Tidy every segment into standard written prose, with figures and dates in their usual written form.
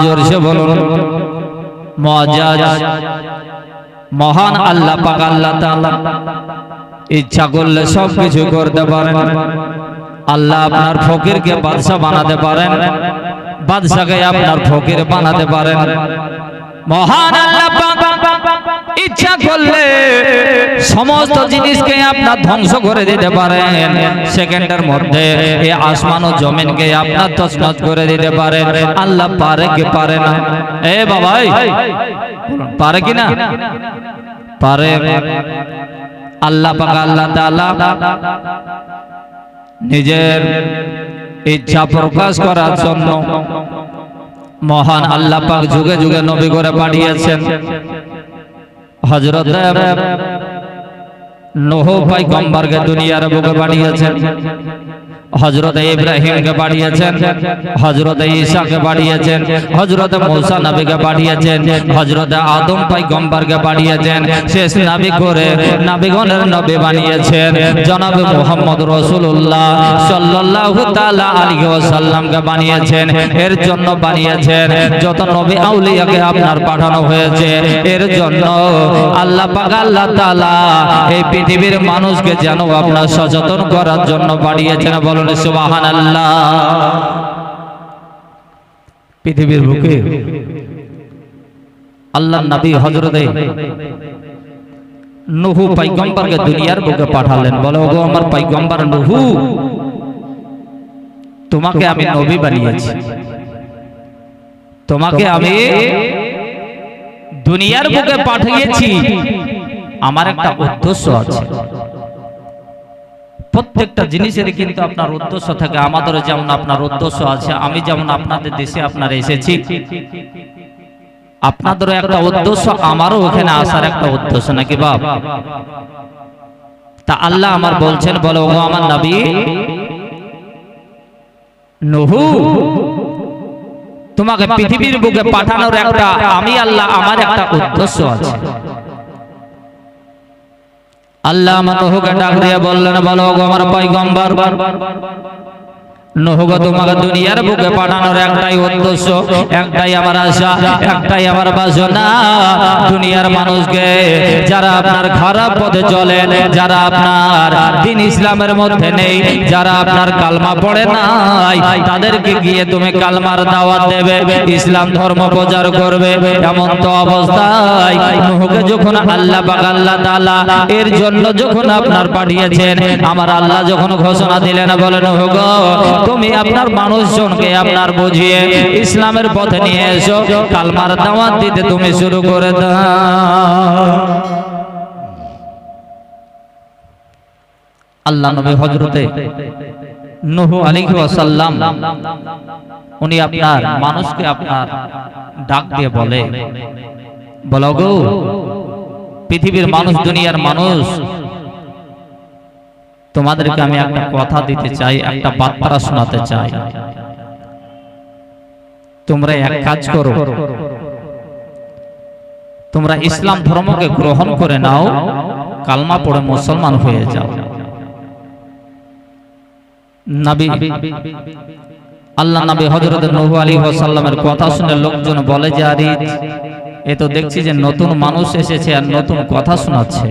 জোরসে বলুন মুআজ্জাজ মহান আল্লাহ পাক আল্লাহ তাআলা ইচ্ছা করলে সব কিছু করতে পারেন। আল্লাহ আপনার ফকিরকে বাদশা বানাতে পারেন, বাদশাকে আপনার ফকির বানাতে পারেন। মহান আল্লাহ পাক ইচ্ছা করলে সমস্ত জিনিসকে আপনার ধ্বংস করে দিতে পারেন। সেকেন্ডের মধ্যে এই আসমান ও জমিনকে আপনার তছনছ করে দিতে পারেন। আল্লাহ পারে কি পারে না? এ বাবাই পারে কি না? পারে। আল্লাহ পাক আল্লাহ তাআলা নিজের ইচ্ছা প্রকাশ করার জন্য মহান আল্লাহ পাক যুগে যুগে নবী করে পাঠিয়েছেন। হযরত নূহ পয়গম্বরকে দুনিয়ার বুকে পাঠিয়েছেন, হযরত ইব্রাহিমকে পাঠিয়েছেন, হযরত ঈসাকে পাঠিয়েছেন, হযরত মূসা নবীকে পাঠিয়েছেন, হযরত আদম পয়গম্বরকে পাঠিয়েছেন। শেষ নবী করে নবীগণের নবী বানিয়েছেন জনাব মুহাম্মদ রাসূলুল্লাহ সাল্লাল্লাহু তাআলা আলাইহি ওয়াসাল্লামকে বানিয়েছেন। এর জন্য বানিয়েছেন যত নবী আউলিয়াকে আপনার পাঠানো হয়েছে এর জন্য আল্লাহ পাক আল্লাহ তাআলা এই পৃথিবীর মানুষকে যেন আপনার সচেতন করার জন্য পাঠিয়েছেন। বলুন সুবহানাল্লাহ। পৃথিবীর বুকে আল্লাহর নবী হযরত নূহ পয়গম্বরকে দুনিয়ার বুকে পাঠালেন। বলে ওগো আমার পয়গম্বর নূহ, তোমাকে আমি নবী বানিয়েছি, তোমাকে আমি দুনিয়ার বুকে পাঠিয়েছি। আমার একটা উদ্দেশ্য আছে। প্রত্যেকটা জিনিসের কিন্তু আপনার উদ্দেশ্য থাকে। আমাদের যেমন আপনার উদ্দেশ্য আছে, আমি যেমন আপনাদের দেশে আপনারা এসেছি, আপনাদেরও একটা উদ্দেশ্য, আমারও ওখানে আসার একটা উদ্দেশ্য, নাকি বাপ? তা আল্লাহ আমার বলছেন, বলো ও আমার নবী নূহ, তোমাকে পৃথিবীর বুকে পাঠানোর একটা আমি আল্লাহ আমার একটা উদ্দেশ্য আছে। আল্লাহ আমার নূহকে ডাক দিয়ে বললেন, বলো গো আমার পয়গম্বর নূহ, তোমাকে দুনিয়ার বুকে পাঠানোর একটাই উদ্দেশ্য, একটাই আমার আশা, একটাই আমার বাসনা। দুনিয়ার মানুষকে যারা আপনার খারাপ পথে চলে, যারা আপনার দ্বীন ইসলামের মধ্যে নেই, যারা আপনার কালমা পড়ে নাই, তাদেরকে গিয়ে তুমি কালমার দাওয়াত দেবে, ইসলাম ধর্ম প্রচার করবে। এমন তো অবস্থায় নূহকে যখন আল্লাহ পাক আল্লাহ তাআলা এর জন্য যখন আপনার পাঠিয়েছেন, আমার আল্লাহ যখন ঘোষণা দিলেন, বলেন নূহ গো, তুমি আপনার মানুষজনকে আপনার বুঝিয়ে ইসলামের পথে নিয়ে এসো, কালমার দাওয়াত দিতে তুমি শুরু করে দাও। আল্লাহ নবী হযরতে নূহ আলাইহিস সালাম উনি আপনার মানুষকে আপনার ডাক দিয়ে বলে, বলো গো পৃথিবীর মানুষ, দুনিয়ার মানুষ, তোমাদেরকে আমি একটা কথা দিতে চাই, একটা বার্তা শোনাতে চাই। তোমরা এক কাজ করো, তোমরা ইসলাম ধর্মকে গ্রহণ করে নাও, কালমা পড়ে মুসলমান হয়ে যাও। নবী আল্লাহ নবী হযরত নূহ আলাইহিস সালামের কথা শুনে লোকজন বলে যে আরে এ তো দেখছি যে নতুন মানুষ এসেছে আর নতুন কথা শোনাচ্ছে।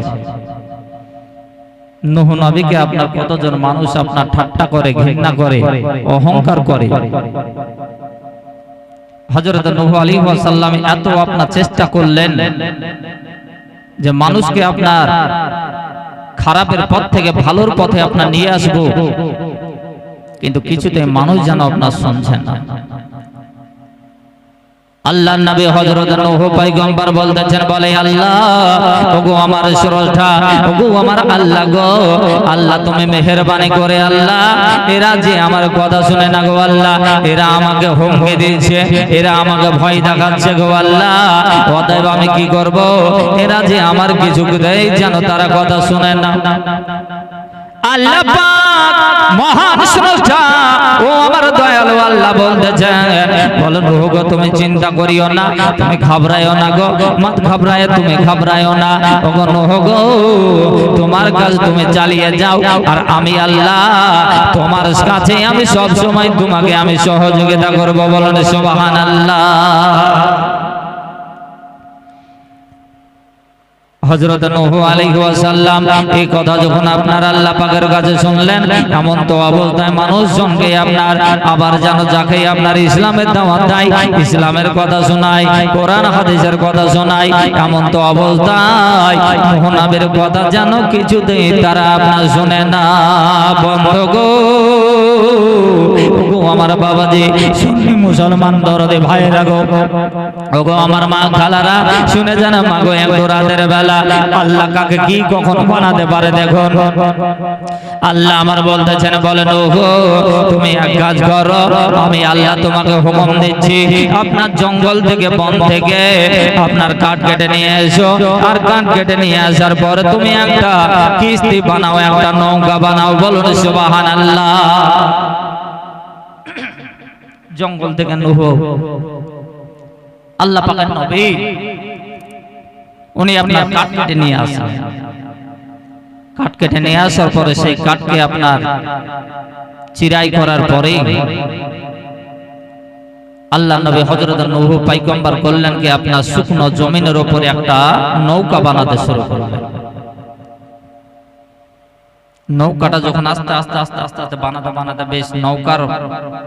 নূহ নবীকে আপনার কতজন মানুষ আপনার ঠাট্টা করে, ঘৃণা করে, অহংকার করে। হযরত নূহ আলাইহিস সালাম এত আপনার চেষ্টা করলেন যে মানুষকে আপনার খারাপের পথ থেকে ভালোর পথে আপনার নিয়ে আসবো, কিন্তু কিছুতে মানুষ যেন আপনার শুনছেন না। আল্লাহর নবী হযরত নূহ পয়গম্বর বলতেছেন, বলে আল্লাহ ওগো আমার স্রষ্টা, ওগো আমার আল্লাহ গো, আল্লাহ তুমি মেহেরবানি করে আল্লাহ এরা যে আমার কথা শুনে না গো আল্লাহ, এরা আমাকে হুমকি দিচ্ছে, এরা আমাকে ভয় দেখাচ্ছে গো আল্লাহ, অতএব আমি কি করব? এরা যে আমার কিছু দেয় যেন তারা কথা শুনে না। আল্লাহ পাক মহান স্রষ্টা ও আমার দয়ালু আল্লাহ বলতেছেন, বলেন নূহ গো তুমি চিন্তা করিও না, তুমি ঘাবড়ায়ও না গো, মত ঘাবড়ায় তুমি ঘাবড়ায়ও না। ও গো নূহ গো তোমার কাজ তুমি চালিয়ে যাও, আর আমি আল্লাহ তোমার কাছে আমি সব সময় তোমাকে আমি সহযোগিতা করব। বলেন সুবহানাল্লাহ। হযরত নূহ আলাইহিস সালাম এই কথা যখন আপনার আল্লাহ পাকের কাছে শুনলেন, এমন তো অবস্থায় মানুষজনকে আপনার আবার যেন যাকে আপনার ইসলামের দাওয়াত দেয়, ইসলামের কথা শোনায়, কোরআন হাদিসের কথা শোনায়, এমন তো অবস্থায় নূহ নবীর কথা যেন কিছুতেই তারা আপনার শুনে না। বন্ধুগো ওগো আমার বাবাজি, সুন্নি মুসলমান দরদে ভাইরা গো, ওগো আমার মা খালারা শুনে যান, মা গো এক রাতের বেলা আল্লাহ কাকে কি কখন বানাতে পারে দেখুন। আল্লাহ আমার বলতেছেন, বলেন ওগো তুমি এক কাজ করো, আমি আল্লাহ তোমাকে হুকুম দিচ্ছি, আপনার জঙ্গল থেকে বন থেকে আপনার কাঠ কেটে নিয়ে এসো, আর কাঠ কেটে নিয়ে আসার পরে তুমি একটা কিস্তি বানাও, একটা নৌকা বানাও। বলুন সুবহানাল্লাহ। জঙ্গল থেকে নূহ আল্লাহ পাকের নবী, উনি আপনার কাঠ কেটে নিয়ে আসেন। কাঠ কেটে নিয়ে আসার পরে সেই কাঠকে আপনার চিরাই করার পরে আল্লাহ নবী হযরত নূহ পয়গম্বর করলেন কি আপনার শুকনো জমিনের উপরে একটা নৌকা বানাতে শুরু করলেন। নৌকাটা যখন আস্তে আস্তে আস্তে আস্তে আস্তে বানাতে বানাতে বেশ নৌকার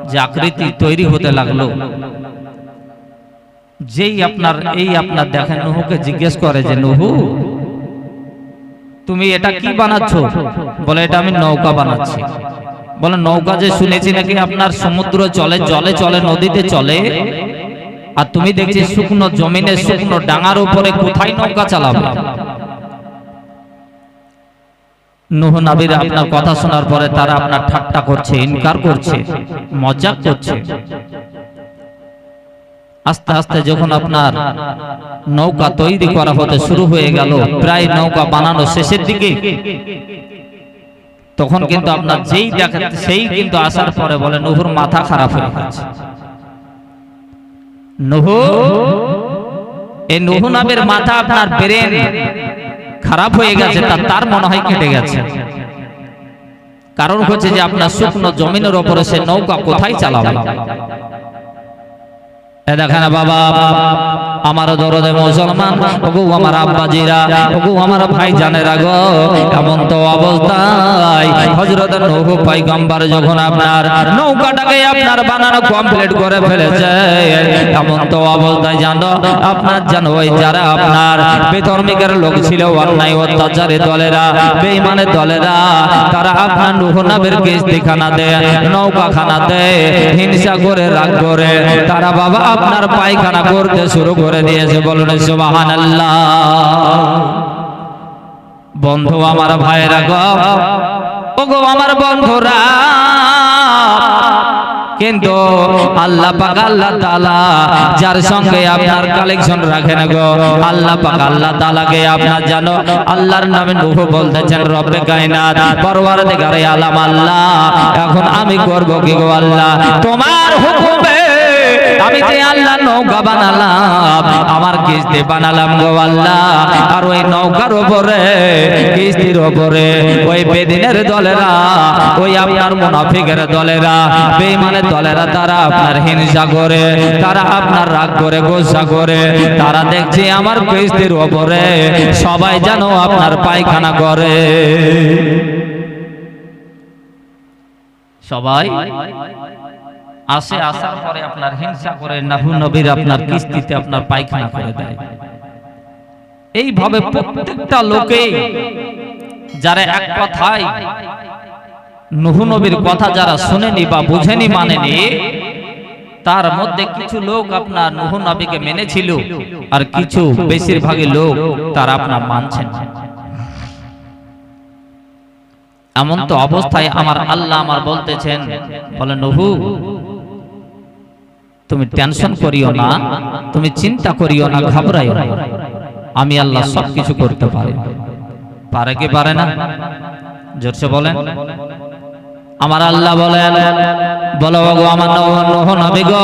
যে আকৃতি তৈরি হতে লাগলো, যেই আপনার এই আপনার দেখেন নূহকে জিজ্ঞেস করে যে নূহ তুমি এটা কি বানাচ্ছ? বলে এটা আমি নৌকা বানাচ্ছি। বলে নৌকা যে শুনেছি নাকি আপনার সমুদ্র চলে, জলে চলে, নদীতে চলে, আর তুমি দেখছি শুকনো জমিনে শুকনো ডাঙার উপরে কোথায় নৌকা চালাবে? নূহ নবীর আপনার কথা শোনার পরে তারা আপনার ঠাট্টা করছে, ইনকার করছে, মজাক করছে। আস্তে আস্তে যখন আপনার নৌকা তৈরি করা হতে শুরু হয়ে গেল, প্রায় নৌকা বানানো শেষের দিকে, তখন কিন্তু আপনার যেই দেখেন সেই কিন্তু আসার পরে বলে নূহর মাথা খারাপ হয়ে গেছে। নূহ এই নূহ নবীর মাথা আপনার ব্রেন খারাপ হয়ে গেছে, তার মনে হয় কেটে গেছে। কারণ হচ্ছে যে আপনার শুকনো জমিনের উপরে সে নৌকা কোথায় চালাবে? দেখেন বাবা আমার দরদে মুসলমান, ওগো আমার আব্বাজিরা, ওগো আমার ভাই জানেরা গো, এমন তো অবস্থায় হযরত নূহ পয়গম্বর যখন আপনার নৌকাটাকে আপনার বানানো কমপ্লিট করে ফেলেছে, এমন তো অবস্থায় জানো আপনার জানো ওই যারা আপনার বেধর্মিকের লোক ছিল, অন্যায় অত্যাচারী দলেরা, বেঈমানের দলেরা, তারা আপনার নূহ নবীর কিস্তিখানা দেয়, নৌকাখানা দেয়, হিংসা করে রাগ করে তারা বাবা আপনার পায়খানা করতে শুরু করে দিয়েছে। বলুন সুবহানাল্লাহ। বন্ধু আমার ভাইরা গো, ওগো আমার বন্ধুরা, কিন্তু আল্লাহ পাক আল্লাহ তাআলা যার সঙ্গে আপনার কালেকশন রাখেন গো, আল্লাহ পাক আল্লাহ তাআলাকে আপনার জানো আল্লাহর নামে নূহ বলতেছেন, রব্বে কায়নাত পরওয়ারদিগারে আলাম আল্লাহ, এখন আমি করব কি গো আল্লাহ? তোমার হুকুমে আমি যে আল্লাহ নৌকা বানালাম, আমার কিস্তি বানালাম গো আল্লাহ, আর ওই নৌকার উপরে কিস্তির উপরে ওই বেদিনের দলেরা, ওই আপনার মুনাফিকের দলেরা, বেঈমানের দলেরা, তারা আপনার হিংসা করে, তারা আপনার রাগ করে, গোসা করে, তারা দেখছে আমার কিস্তির উপরে সবাই যেন আপনার পায়খানা করে, সবাই আসে, আসার পরে আপনার হিংসা করে নূহ নবীর আপনার কিস্তিতে আপনার পায়খানা করে দেয়। এইভাবে প্রত্যেকটা লোকে যারা এক কথায় নূহ নবীর কথা যারা শুনেনি বা বুঝেনি, মানেনি, তার মধ্যে কিছু লোক আপনার নূহ নবীকে মেনেছিল, আর কিছু বেশিরভাগই লোক তারা আপনার মানছেন। এমন তো অবস্থায় আমার আল্লাহ আমার বলতেছেন, বলে নূহ তুমি টেনশন করিও না, তুমি চিন্তা করিও না, ঘাবড়াইও না, আমি আল্লাহ সবকিছু করতে পারি। পারে কি পারে না? জোরসে বলেন। আমার আল্লাহ বলেন, বলো ওগো আমার নূহ নবী গো,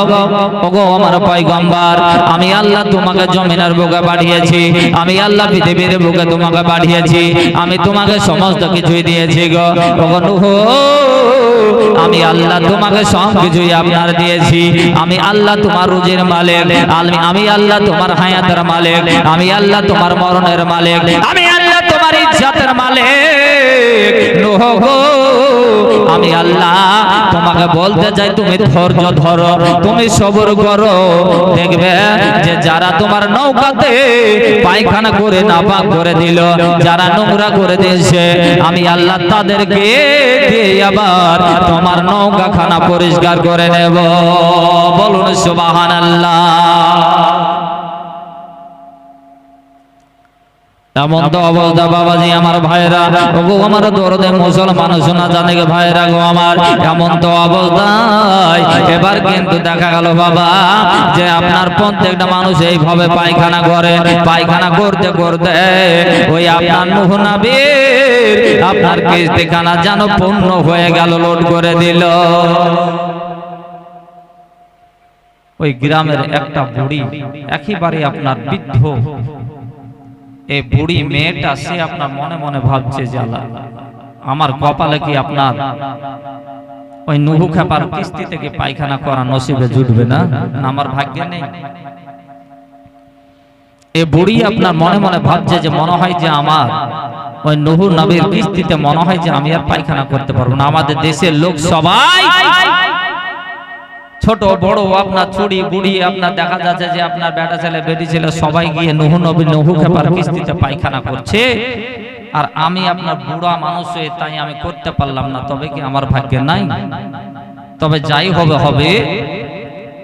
ওগো আমার পয়গম্বর, আমি আল্লাহ তোমাকে জমিনের বুকে পাঠিয়েছি, আমি আল্লাহ পৃথিবীর বুকে তোমাকে পাঠিয়েছি, আমি তোমাকে সমস্ত কিছুই দিয়েছি গো। ওগো নূহ, আমি আল্লাহ তোমাকে সব কিছুই আপনার দিয়েছি, আমি আল্লাহ তোমার রুজির মালিক, আমি আল্লাহ তোমার হায়াতের মালিক, আমি আল্লাহ তোমার মরণের মালিক, আমি আল্লাহ তোমার ইজ্জতের মালিক। নূহ গো, আমি আল্লাহ তোমাকে বলতে চাই, তুমি ধৈর্য ধরো, তুমি সবর করো, দেখবে যে যারা তোমার নৌকাতে পায়খানা করে নাপাক করে দিল, যারা নোংরা করে দিয়েছে, আমি আল্লাহ তাদেরকে দিয়ে আবার তোমার নৌকাখানা পরিষ্কার করে নেব। বলুন সুবহানাল্লাহ। এমন তো অবস্থা বাবাজি আমার ভাইরা, ওগো আমার দরদে মুসলমান শোনা জানে গে ভাইরা গো আমার, এমন তো অবস্থায় এবার কিন্তু দেখা গেল বাবা যে আপনার প্রত্যেকটা মানুষ এইভাবে পায়খানা করে, পায়খানা করতে করতে ওই আপনার নূহ নবীর আপনার কিস্তিখানা যেন পূর্ণ হয়ে গেল, লোড করে দিল। ওই গ্রামের একটা বুড়ি, একেবারে আপনার বৃদ্ধ, এই বুড়ি মেয়েটা, সে আপনার মনে মনে ভাবছে যে আল্লাহ আমার কপালে কি আপনার ওই নূহ খেপার কিস্তি থেকে পায়খানা করা নসিবে জুটবে না, আমার ভাগ্যে নেই। এই বুড়ি আপনার মনে মনে ভাবছে যে মনে হয় যে আমার ওই নূহ নবীর কিস্তিতে মনে হয় যে আমি আর পায়খানা করতে পারবো না। আমাদের দেশের লোক সবাই ছোট বড় আপনার ছুড়ি বুড়ি আপনার দেখা যাচ্ছে যে আপনার বেটা ছেলে বেটি ছেলে সবাই গিয়ে নূহ নবী নূহ খেপার কিস্তিতে পায়খানা করছে, আর আমি আপনার বুড়া মানুষ হয়ে তাই আমি করতে পারলাম না। তবে কি আমার ভাগ্যে নাই? তবে যাই হবে হবে,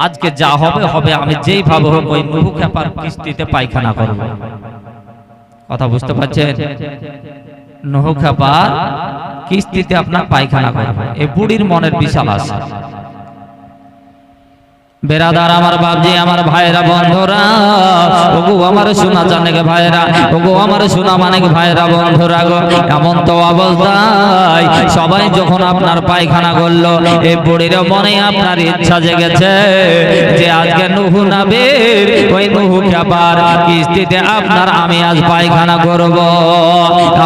আজকে যা হবে হবে, আমি যেইভাবে হোক ওই নূহ খেপার কিস্তিতে পায়খানা করব। কথা বুঝতে পারছেন? নূহ খেপার কিস্তিতে আপনার পায়খানা করব, এই বুড়ির মনের বিশাল আশা। বেরাদার আমার বাপজি আমার ভাইরা বন্ধুরা, ওগো আমার সোনা জানেকে ভাইরা, ওগো আমার সোনা মানেক ভাইরা বন্ধুরা গো, এমন তো অবস্থায় সবাই যখন আপনার পায়খানা করলো, এই বুড়ির মনে আপনার ইচ্ছা জেগেছে যে আজকে নূহ নবীর ওই নূহ খেপার কিস্তিতে আপনার আমি আজ পায়খানা করব।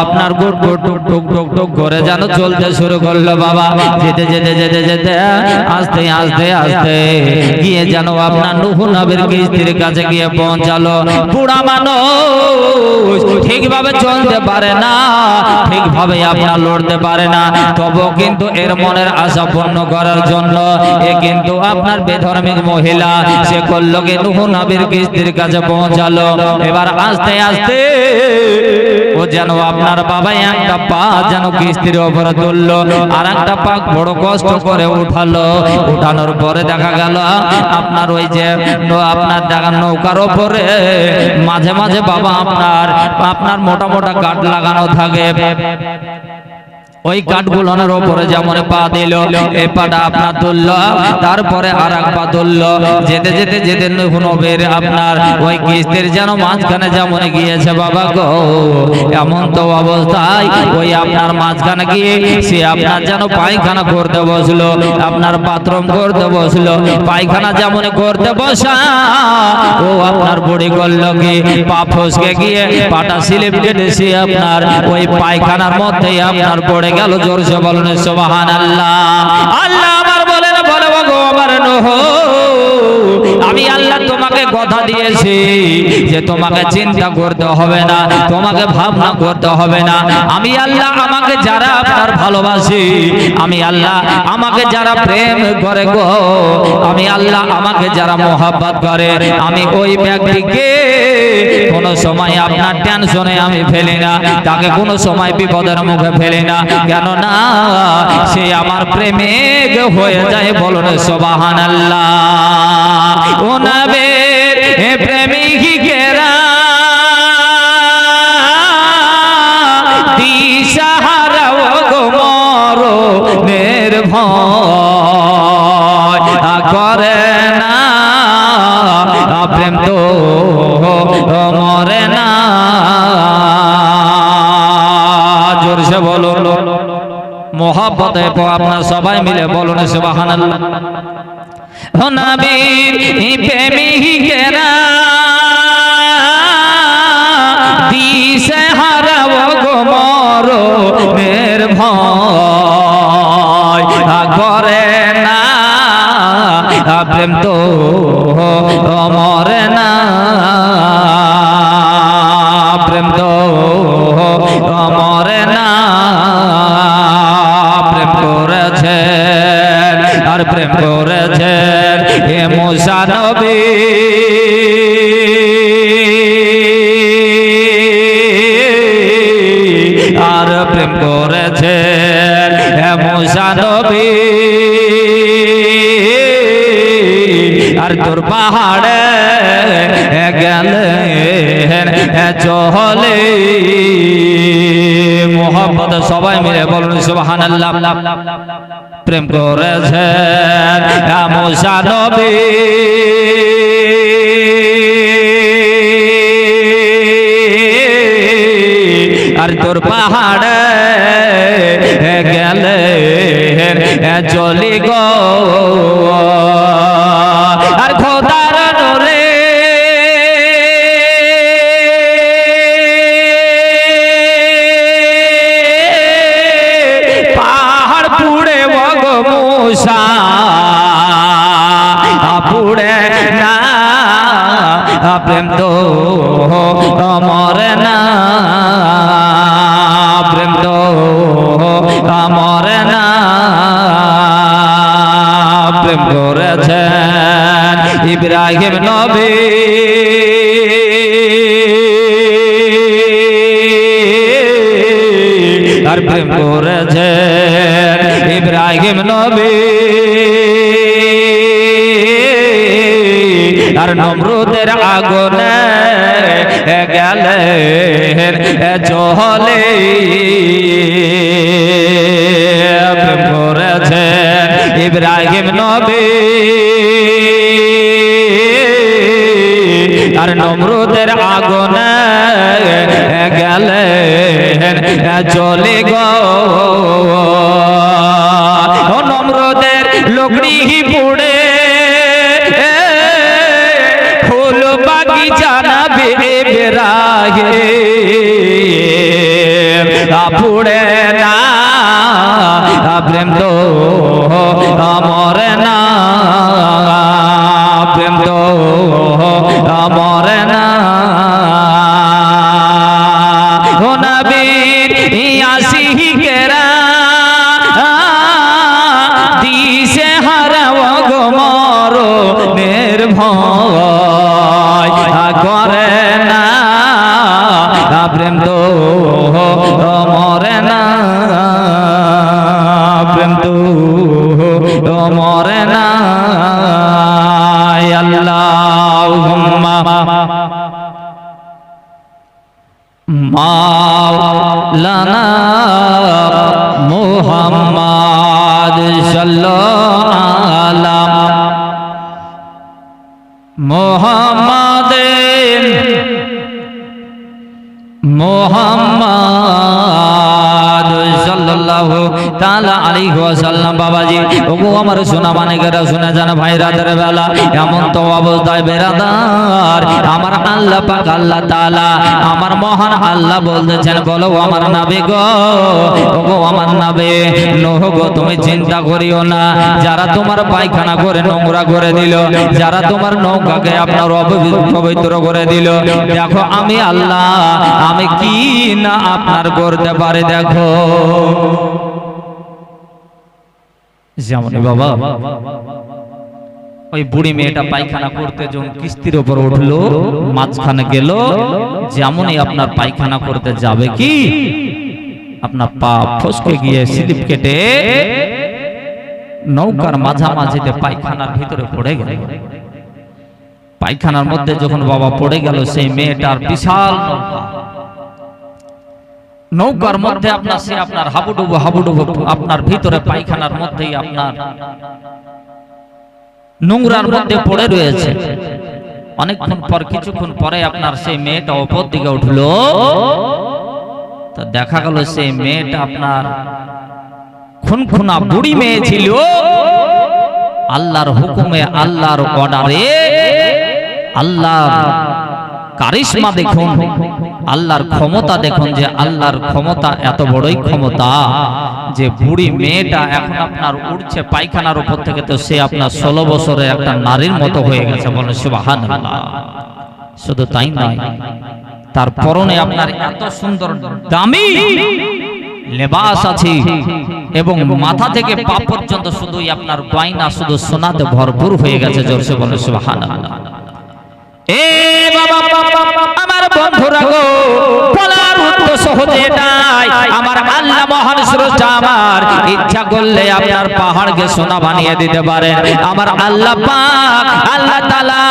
আপনার গুট গুট টুক টুক টুক টুক করে যেন চলতে শুরু করলো বাবা, যেতে যেতে যেতে যেতে আস্তে আস্তে আস্তে গিয়ে যেন আপনার নূহ নবীর কিস্তির কাছে গিয়ে পৌঁছালো। বুড়া মানুষ ঠিকভাবে চলতে পারে না, ঠিকভাবে আপনার লড়তে পারে না, তবু কিন্তু এর মনের আশা পূর্ণ করার জন্য এ কিন্তু আপনার বেধর্মিক মহিলা সে করলো কি নূহ নবীর কিস্তির কাছে পৌঁছালো। এবার আস্তে আস্তে ও যেন আপনার বাবা একটা পা যেন কিস্তির উপরে তুললো, আর একটা পা বড় কষ্ট করে উঠালো। উঠানোর পরে দেখা গেল আপনার ওই যে আপনার দেখা নৌকার উপরে মাঝে মাঝে বাবা আপনার মোটা মোটা কাঠ লাগানো থাকে, ওই কাঠগুলোর উপরে যেমন পা দিল, এই পাটা আপনার তুলল, তারপরে আর এক পা তুলল, যেতে যেতে যেতে নূহ নবীর আপনার ওই কিস্তির যেন মাঝখানে যেমন গিয়েছে বাবা গো। এমন তো অবস্থায় ওই আপনার মাঝখানে গিয়ে সে আপনার যেন পায়খানা করতে বসলো, আপনার বাথরুম করতে বসলো, পায়খানা যেমন করতে বসা ও আপনার বুড়ি করলো কি পা ফসকে গিয়ে পাটা স্লিপ কেটে সে আপনার ওই পায়খানার মধ্যেই আপনার পড়ে গেল। জোরসে বলেন সুবহানাল্লাহ। আল্লাহ আমার বলেন, বলে গো আমার নূহ, আমি আল্লাহ তোমাকে কথা দিয়েছি যে তোমাকে চিন্তা করতে হবে না, তোমাকে ভাবনা করতে হবে না। আমি আল্লাহ আমাকে যারা আপনার ভালোবাসি, আমি আল্লাহ আমাকে যারা প্রেম করে গো, আমি আল্লাহ আমাকে যারা মোহাব্বত করে, আমি ওই ব্যক্তিকে কোনো সময় আপনার টেনশনে আমি ফেলি না, তাকে কোনো সময় বিপদের মুখে ফেলি না, কেননা সে আমার প্রেমিক হয়ে যায়। বলুন সুবহানাল্লাহ। ও নবীর প্রেমিকেরা দিশাহারা গো মরণের ভয় করে না, প্রেম তো মরে না। জোরসে বলো। দেব আপনার সবাই মিলে বলুন সুবহানাল্লাহ। ও নবীর প্রেমিকেরা দিশে হারাও গো মরণের ভয় করে না প্রেম তো মরে না প্রেম তো মরে না প্রেম করেছেন আর প্রেম করেছেন হে মুসা নবী আর প্রেম করেছেন হে মুসা নবী আর তোর পাহাড়ে গেলেন চলে মোহাম্মদ সবাই মিলে বলুন সুবহানাল্লাহ। প্রেম করেছেন মুসা নবী আর তোর পাহাড়ে গেলেন চলি গো আর খোদার নূরে পাহাড় পুড়ে গো মুসা পুড়ে না প্রেম তো মরে না প্রেম তো মরে না প্রেম করেছেন ইব্রাহিম নবী আর প্রেম করেছেন ইব্রাহিম নবী আর নমরুদের আগুনে গেলেন জলে প্রেম করেছেন ইব্রাহিম নবী আর নমরুদের আগুনে গেলেন চলে গো নমরুদের লোকড়ি পুড়ে ফুল বাগিচা না বেরাগে পুড়ে না প্রেম তো মরে না প্রেম তো মরে না ও নবীর আশিকেরা দিশে হারাও গো মরণের ভয় করে না প্রেম তো মরে না প্রেম তো মরে না আল্লাহুম্মা মাওলানা মুহাম্মদ সাল্লাল্লাহু আলাইহি মুহাম্মাদিন মুহাম্মদ সাল্লাল্লাহু তাআলা আলাইহি ওয়াসাল্লাম। বাবাজি ওগো আমার সোনা মানিকেরা শুনে জানা ভাই রাতের বেলা এমন তো অবস্থায় বেরাদার আমার আল্লাহ পাক আল্লাহ তাআলা আমার মহান আল্লাহ বলতেছেন বলো আমার নবী গো ওগো আমার নবী নূহ গো তুমি চিন্তা করিও না যারা তোমার পায়খানা করে নোংরা করে দিল যারা তোমার নৌকাকে আপনার অপবিত্র করে দিল দেখো আমি আল্লাহ আমি কি না আপনার করতে পারি দেখো যেমন বাবা ওই বুড়ি মেয়েটা পায়খানা করতে যখন কিস্তির উপর উঠলো মাঝখানে গেল যেমনই আপনার পায়খানা করতে যাবে কি আপনার পা ফসকে গিয়ে স্লিপ কেটে নৌকার মাঝামাঝিতে পায়খানার ভিতরে পড়ে গেল। পায়খানার মধ্যে যখন বাবা পড়ে গেল সেই মেয়েটার বিশাল নৌকার মধ্যে আপনার সে আপনার হাবুডুবু আপনার ভিতরে পায়খানার মধ্যেই আপনার নোংরার মধ্যে পড়ে রয়েছে। অনেকক্ষণ পর কিছুক্ষণ পরে আপনার সেই মেয়েটা উপর দিকে উঠলো তো দেখা গেল সেই মেয়েটা আপনার খুনখুনা বুড়ি মেয়ে ছিল, আল্লাহর হুকুমে, আল্লাহর অর্ডারে, আল্লাহর কারিশমা দেখুন, আল্লাহর ক্ষমতা দেখুন, যে আল্লাহর ক্ষমতা এত বড়ই ক্ষমতা যে বুড়ি মেয়েটা এখন আপনার উঠছে পায়খানার উপর থেকে, তো সে আপনার 16 বছরের একটা নারীর মতো হয়ে গেছে, বলেন সুবহানাল্লাহ। শুধু তাই নয়, তার পরনে আপনার এত সুন্দর দামি লেবাস আছে এবং মাথা থেকে পা পর্যন্ত শুধুই আপনার গয়না, শুধু সোনাতে ভরপুর হয়ে গেছে, জোরসে বলেন সুবহানাল্লাহ। এ বাবা আমার বন্ধুরা গো, বলার উদ্দেশ্য হচ্ছে এটাই, আমার আল্লাহ মহান স্রষ্টা আমার ইচ্ছা করলে আপনার পাহাড়কে সোনা বানিয়ে দিতে পারেন। আমার আল্লাহ পাক, আল্লাহ তাআলা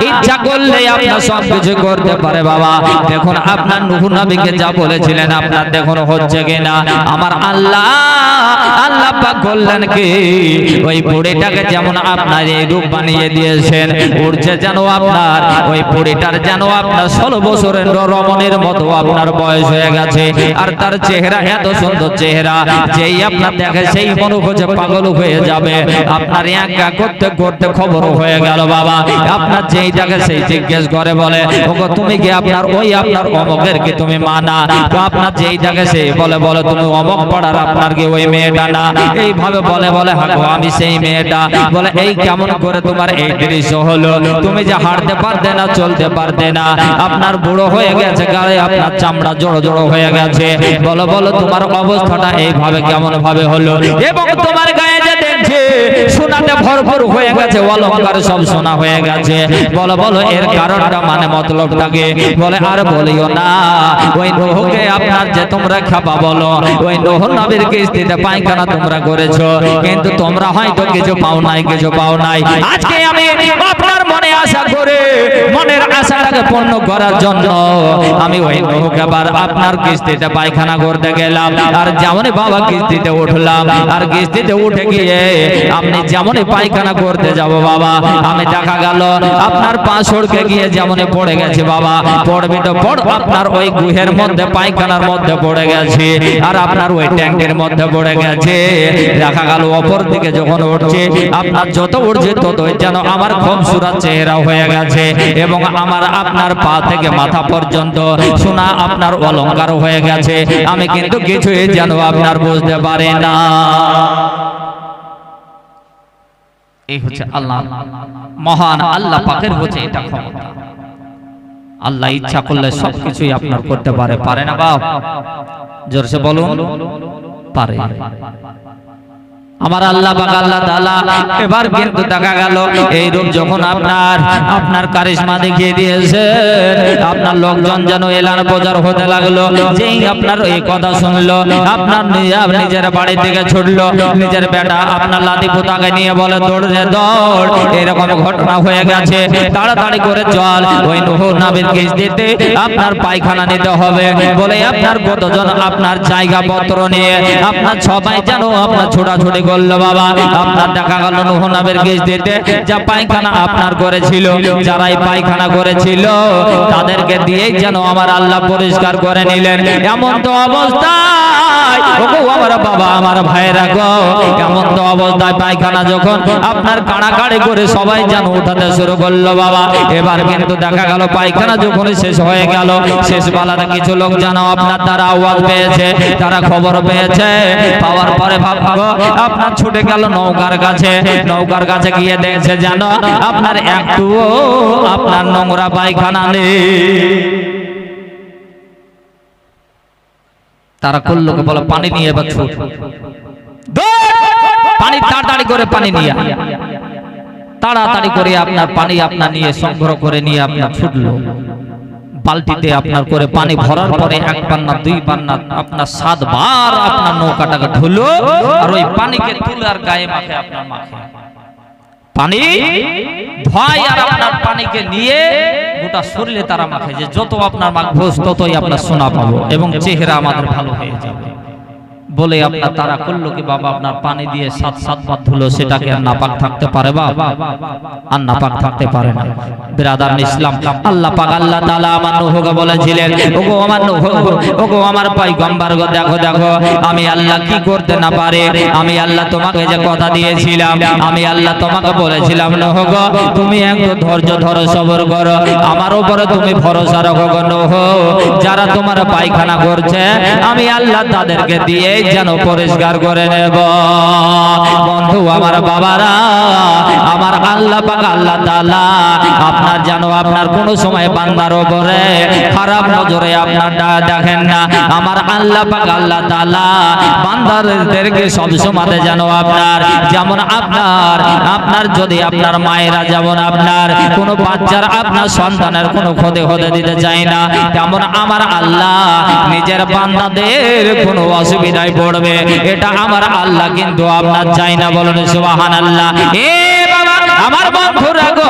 ইচ্ছা করলে আপনার সব কিছু করতে পারে। বাবা দেখুন, আপনার নূহ নবীকে যা বলেছিলেন আপনার দেখুন হচ্ছে কিনা। আমার আল্লাহ পাক বললেন কি, ওই বুড়িটাকে যেমন আপনার এই রূপ বানিয়ে দিয়েছেন, উড়ছে যেন আপনার ওই বুড়িটার যেন আপনার 16 বছরের রমণীর মতো আপনার বয়স হয়ে গেছে। আর তার চেহারা এত সুন্দর চেহারা, যেই আপনার দেখে সেই মনে হচ্ছে পাগল হয়ে যাবে। আপনার একা করতে করতে খবর হয়ে গেল। বাবা আপনার যেইটাকে সেই জিজ্ঞেস করে, বলে ওগো তুমি কি আপনার ওই আপনার অমকের কি তুমি মানা? তো আপনার যেইটাকে সেই বলে তুমি অমক পাড়ার আপনার কি ওই মেয়েটা না? এইভাবে বলে হাগো আমি সেই মেয়েটা। বলে এই কেমন করে তোমার এই দৃশ্য হলো? তুমি যে হাঁটতে পারতে না, চলতে পারতে না, আপনার বুড়ো হয়ে গেছে, গায়ে আপনার চামড়া জড়ো জড়ো হয়ে গেছে, বলো তোমার অবস্থাটা এইভাবে কেমন ভাবে হলো? এবং তোমার গায়ে যে দেখছে সোনাতে ভরপুর হয়ে গেছে, অলংকার সব সোনা হয়ে গেছে, বলো এর কারণটা মানে মতলবটাকে? বলে আর বলিও না, ওই নূহকে আপনার যে তোমরা খাবা, বলো ওই নূহ নবীর কিস্তিতে পায়খানা তোমরা করেছো, কিন্তু তোমরা হয়তো কিছু পাও নাই। আজকে আমি আপনার মনে আশা করে, মনের আশাটাকে পূর্ণ করার জন্য আমি ওই নূহকে আবার আপনার কিস্তিতে পায়খানা করতে গেলাম। আর যেমনই বাবা কিস্তিতে উঠলাম, আর কিস্তিতে উঠে গিয়ে আপনি যেমনই পায়খানা করতে যাব বাবা, আমি দেখা গেল আপনার পা সড়কে গিয়ে যেমনই পড়ে গেছে। বাবা পড়বি তো পড়, আপনার ওই গুহের মধ্যে পায়খানার মধ্যে পড়ে গেছে, আর আপনার ওই ট্যাঙ্কের মধ্যে পড়ে গেছে। দেখা গেল অপর দিকে যখন উঠছে, আপনার যত উঠছে ততই যেন আমার খুবসুরত চেহারা হয়ে গেছে, এবং আমার আপনার পা থেকে মাথা পর্যন্ত সোনা আপনার অলংকার হয়ে গেছে। আমি কিন্তু কিছুই যেন আপনার বুঝতে পারি না। এই হচ্ছে আল্লাহ, মহান আল্লাহ পাকের হচ্ছে এটা ক্ষমতা। আল্লাহ ইচ্ছা করলে সবকিছুই আপনার করতে পারে না বাপ? জোরসে বলুন, পারে। আমার আল্লাহ পাক আল্লাহ তাআলা এবার কিন্তু দেখা গেল এই রূপ যখন আপনার কারিশমা দেখিয়ে দিয়েছে, আপনার লোকজন যেন এলান প্রচার হতে লাগলো। যেই আপনার এই কথা শুনলো, আপনার নিজের বাড়ি থেকে ছুটলো, নিজের বেটা আপনার লাতি পোতাকে নিয়ে বলে দৌড় রে দৌড়, এরকম ঘটনা হয়ে গেছে, তাড়াতাড়ি করে চল ওই নূহ নবীর কিস্তিতে আপনার পায়খানা নিতে হবে। বলে আপনার কতজন আপনার জায়গা পত্র নিয়ে আপনার সবাই যেন আপনার ছোটাছুটি করলো। বাবা আপনার দেখা গেল নূহ নবীর কিস্তিতে যা পায়খানা আপনার করেছিল, যারাই পায়খানা করেছিল তাদেরকে দিয়েই যেন আমার আল্লাহ পরিষ্কার করে নিলেন। এমন তো অবস্থায় ওগো আমার বাবা, আমার ভাইরা গো, এমন তো অবস্থায় পায়খানা যখন আপনার কাড়াকাড়ি করে সবাই যেন উঠাতে শুরু করলো। বাবা এবার কিন্তু দেখা গেল পায়খানা যখন শেষ হয়ে গেল, শেষ বেলাতে কিছু লোক যেন আপনার তারা আওয়াজ পেয়েছে, তারা খবর পেয়েছে, পাওয়ার পরে ভাববো আপনার ছুটে গেল নৌকার কাছে গিয়ে দেখছে যেন আপনার একটু আপনার নোংরা পায়খানা নেই। তারা করলো বলে পানি নিয়ে এবার ছুট, পানি তাড়াতাড়ি করে পানি নিয়ে, তাড়াতাড়ি করে আপনার পানি আপনার নিয়ে সংগ্রহ করে নিয়ে আপনার ছুটলো। বালতিতে আপনার করে পানি ভরার পরে এক পান্না দুই পান্না আপনার 7 বার আপনার নৌকাটাকে ধুলো, আর ওই পানিকে তুলে আর গায়ে মাখে, আপনার মাখে পানি ধোয়, আর আপনার পানিকে নিয়ে গোটা শরীরে তারা মাখে, যে যত আপনার মাখবো ততই আপনার সোনা পাবো এবং চেহারা আমাদের ভালো হয়ে যাবে। বলে আপনার তারা করলো কি বাবা আপনার পানি দিয়ে 7 বার ধুলো, সেটাকে আর নাপাক থাকতে পারে বাবা? আর নাপাক থাকতে পারে না। বিরাদার ইসলাম, আল্লাহ পাক আল্লাহ তাআলা আমার নূহকে বলেছিলেন, ওগো আমার নূহ, ওগো আমার পয়গম্বর গো, দেখো দেখো আমি আল্লাহ কি করতে না পারে। আমি আল্লাহ তোমাকে যে কথা দিয়েছিলাম, আমি আল্লাহ তোমাকে বলেছিলাম নূহ গো তুমি একটু ধৈর্য ধরো, সবর করো, আমার উপরে তুমি ভরসা রাখো গো নূহ। যারা তোমার পায়খানা করছে আমি আল্লাহ তাদেরকে দিয়ে যেন পরিষ্কার করে নেব। বন্ধু আমার বাবারা, আমার আল্লাহ পাক আল্লাহ তাআলা আপনার যেন আপনার কোনো সময় বান্দার উপরে খারাপ নজরে আপনার দেখেন না। আমার আল্লাহ পাক আল্লাহ তাআলা বান্দাদেরকে সব সময় যেন আপনার যেমন আপনার যদি আপনার মায়েরা যেমন আপনার কোনো বাচ্চার আপনার সন্তানের কোনো ক্ষতি হতে দিতে চায় না, তেমন আমার আল্লাহ নিজের বান্দাদের কোনো অসুবিধায় পড়বে এটা আমার আল্লাহ কিন্তু আপনার চাই না। বলুন সুবহানাল্লাহ। এ বাবা আমার বন্ধুরা গো,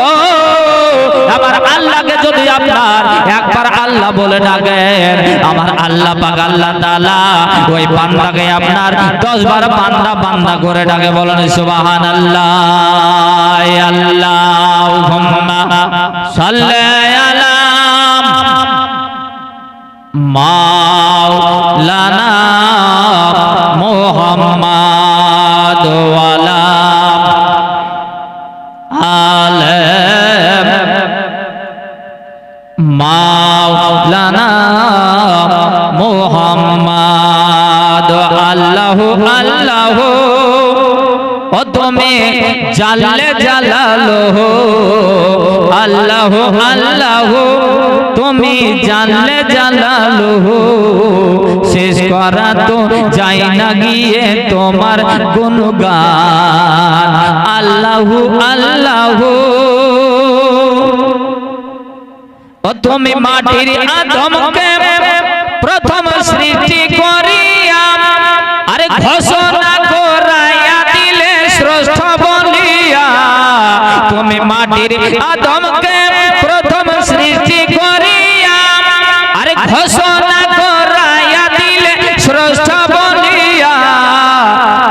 আমার আল্লাহকে যদি আপনার একবার আল্লাহ বলে ডাকেন, আমার আল্লাহ পাক আল্লাহ তাআলা ওই বান্দাকে আপনার 10 বার বান্দা বান্দা করে ডাকে। বলেন সুবহানাল্লাহ। আল্লাহুম্মা সাল্লি আলা মাওলানা মুহাম্মাদ ওয়ালা আলে মাওলানা মুহাম্মাদ। আল্লাহু আল্লাহু ও তুমি জাল্লে জালালুহু, আল্লাহু আল্লাহু তুমি জাল্লে জালালুহু, শেষ করা তো যায় না গিয়ে তোমার গুণগান। আল্লাহু আল্লাহু ও তুমি মাটির আদমকে প্রথম সৃষ্টি করিয়া আরে ঘোষণা করাইয়া দিলে শ্রেষ্ঠ বলিয়া। তুমি মাটির আদমকে প্রথম সৃষ্টি করিয়া আরে ঘোষণা করাইয়া দিলে শ্রেষ্ঠ বলিয়া।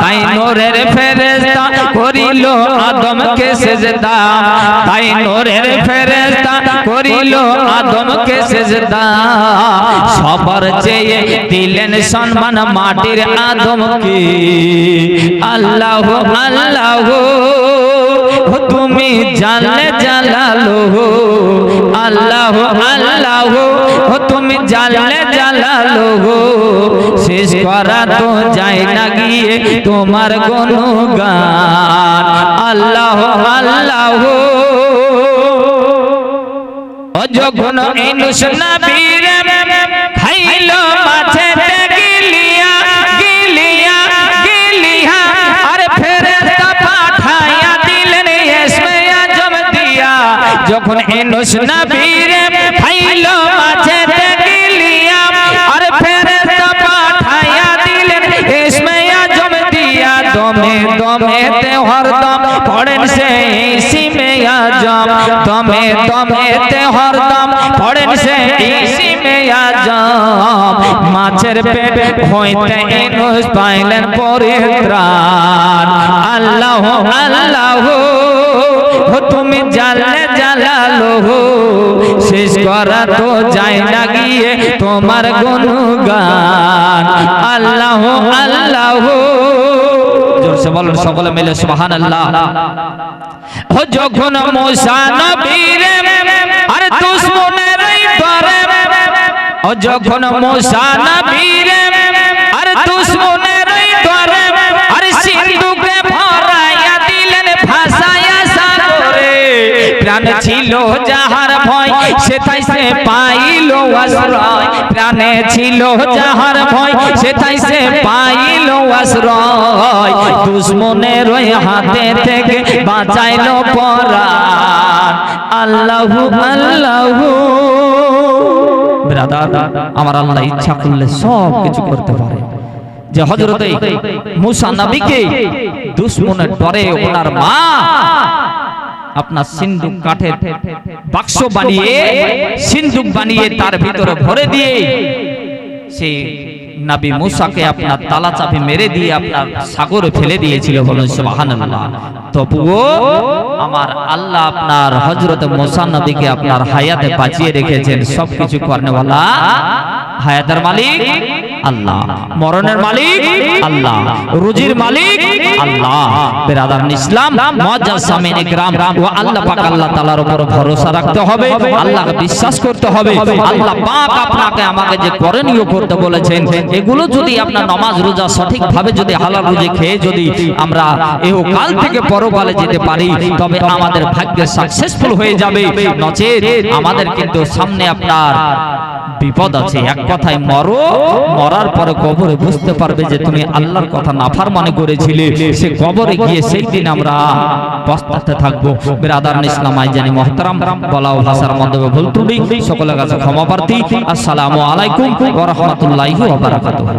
তাই নূরের ফেরেশতা করিল আদমকে সেজদা, তাই নূরের ফেরেশতা করিল আদমকে সেজদা। সবার চেয়ে দিলেন সম্মান মাটির আদমকে। আল্লাহু আল্লাহু তুমি জাল্লে জালালুহু, আল্লাহু আল্লাহু তুমি জাল্লে জালালুহু, শেষ করা তো যায় না গিয়ে তোমার গুণগান। আল্লাহু আল্লাহু ও যখন ইনুস নবীর খাইল মাছেতে গিলিয়া গিলিয়া গিলিয়া আর ফেরেশতা পাঠাইয়া দিলেন ইসমে আজম দিয়া। যখন ইনুস নবীর খাইল মাছেতে গিলিয়া আর ফেরেশতা পাঠাইয়া দিলেন ইসমে আজম দিয়া। দমে দমেতে হরদম পড়েন সে ইসমে আজম, দমে দমেতে হরদম পড়েন সে ইসমে আজম। মাছের পেট হইতে ইনুস পাইলেন পরিত্রাণ। আল্লাহু আল্লাহু তুমি জাল্লে জালালুহু, শেষ করা তো যায় না গিয়ে তোমার গুণগান। আল্লাহু আল্লাহু জোরসে বলুন সকলে মিলে সুবহানাল্লাহ। ও যখন মুসা নবীর আর দুশমনের তরে, ও যখন মুসা নবীর আর দুশমনের তরে আর সিন্ধুকে ভরাইয়া দিলেন ভাসাইয়া সাগরে। প্রাণে ছিল যাহার ভয় সেথায় সে পাইল আশ্রয়, প্রাণে ছিল যাহার ভয় সেথায় সে পাইল আশ্রয়। দুশমনের ওই হাতে থেকে বাঁচাইল পরাণ। আল্লাহু আল্লাহু। ব্রাদার আমার আল্লাহ ইচ্ছা করলে সব কিছু করতে পারে। যে হযরত মুসা নবীকে দুশমনের ডরে ওনার মা আপনার সিন্ধুক কাঠের বাক্স বানিয়ে সিন্ধুক বানিয়ে তার ভিতরে ভরে দিয়ে সে নবী মুসাকে আপনার তালা চাপে মেরে দিয়ে আপনার সাগরে ফেলে দিয়েছিল, বলুন সুবহানাল্লাহ। তবুও আমার আল্লাহ আপনার হযরত মুসা নবীকে আপনার হায়াতে বাঁচিয়ে রেখেছেন। সবকিছু করনেওয়ালা হায়াতের মালিক আল্লাহ, মরণের মালিক আল্লাহ, রুজির মালিক আল্লাহ। বিরাদারান ইসলাম, মুআজ্জাজ সামিন ইকরাম, ও আল্লাহ পাক আল্লাহ তাআলার উপর ভরসা রাখতে হবে, আল্লাহকে বিশ্বাস করতে হবে। আল্লাহ পাক আপনাকে আমাকে যে করণীয় করতে বলেছেন, এগুলো যদি আপনার নামাজ রোজা সঠিকভাবে যদি হালাল রুজি খেয়ে যদি আমরা ইহকাল থেকে পরকালে যেতে পারি, তবে আমাদের ভাগ্য সাকসেসফুল হয়ে যাবে। নচেত আমাদের কিন্তু সামনে আপনার বিপদ আছে। এক কথায় মরো, মরার পরে কবরে বুঝতে পারবে যে তুমি আল্লাহর কথা নাফরমানি করেছিলে। সে কবরে গিয়ে সেই দিন আমরা পস্তাতে থাকবো। বিরাদারান ইসলাম, আইজানি মুহতারাম, বলা ও ভাষার মধ্যে ভুল ত্রুটি সকলের কাছে ক্ষমা প্রার্থী। আসসালামু আলাইকুম ওয়া রাহমাতুল্লাহি ওয়া বারাকাতুহু।